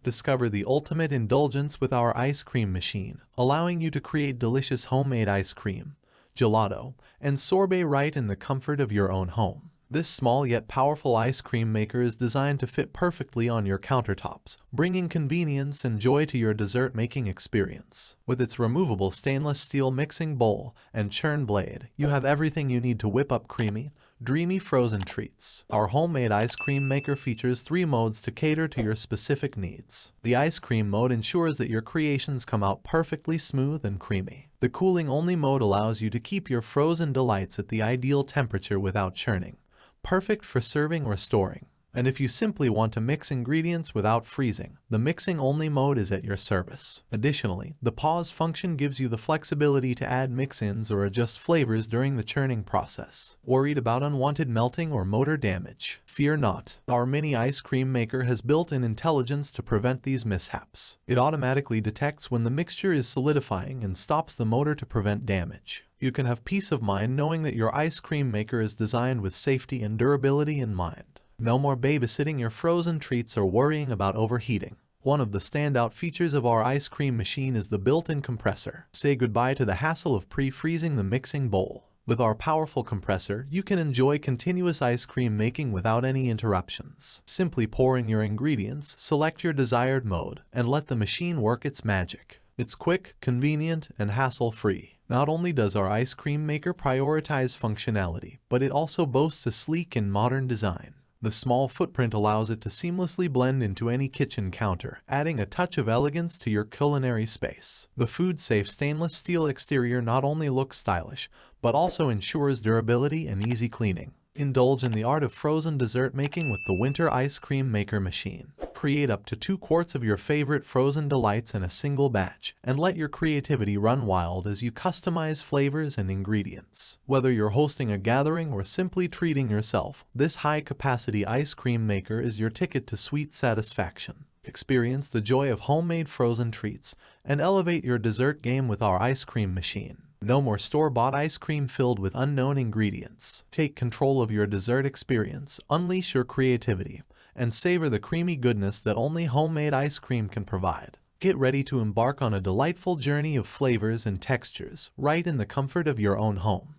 Discover the ultimate indulgence with our ice cream machine, allowing you to create delicious homemade ice cream, gelato, and sorbet right in the comfort of your own home. This small yet powerful ice cream maker is designed to fit perfectly on your countertops, bringing convenience and joy to your dessert-making experience. With its removable stainless steel mixing bowl and churn blade, you have everything you need to whip up creamy, dreamy frozen treats. Our homemade ice cream maker features 3 modes to cater to your specific needs. The ice cream mode ensures that your creations come out perfectly smooth and creamy. The cooling-only mode allows you to keep your frozen delights at the ideal temperature without churning, perfect for serving or storing. And if you simply want to mix ingredients without freezing, the mixing-only mode is at your service. Additionally, the pause function gives you the flexibility to add mix-ins or adjust flavors during the churning process. Worried about unwanted melting or motor damage? Fear not. Our mini ice cream maker has built-in intelligence to prevent these mishaps. It automatically detects when the mixture is solidifying and stops the motor to prevent damage. You can have peace of mind knowing that your ice cream maker is designed with safety and durability in mind. No more babysitting your frozen treats or worrying about overheating. One of the standout features of our ice cream machine is the built-in compressor. Say goodbye to the hassle of pre-freezing the mixing bowl. With our powerful compressor, you can enjoy continuous ice cream making without any interruptions. Simply pour in your ingredients, select your desired mode, and let the machine work its magic. It's quick, convenient, and hassle-free. Not only does our ice cream maker prioritize functionality, but it also boasts a sleek and modern design. The small footprint allows it to seamlessly blend into any kitchen counter, adding a touch of elegance to your culinary space. The food-safe stainless steel exterior not only looks stylish, but also ensures durability and easy cleaning. Indulge in the art of frozen dessert making with the Winter Ice Cream Maker Machine. Create up to 2 quarts of your favorite frozen delights in a single batch, and let your creativity run wild as you customize flavors and ingredients. Whether you're hosting a gathering or simply treating yourself, this high-capacity ice cream maker is your ticket to sweet satisfaction. Experience the joy of homemade frozen treats, and elevate your dessert game with our ice cream machine. No more store-bought ice cream filled with unknown ingredients. Take control of your dessert experience, unleash your creativity, and savor the creamy goodness that only homemade ice cream can provide. Get ready to embark on a delightful journey of flavors and textures, right in the comfort of your own home.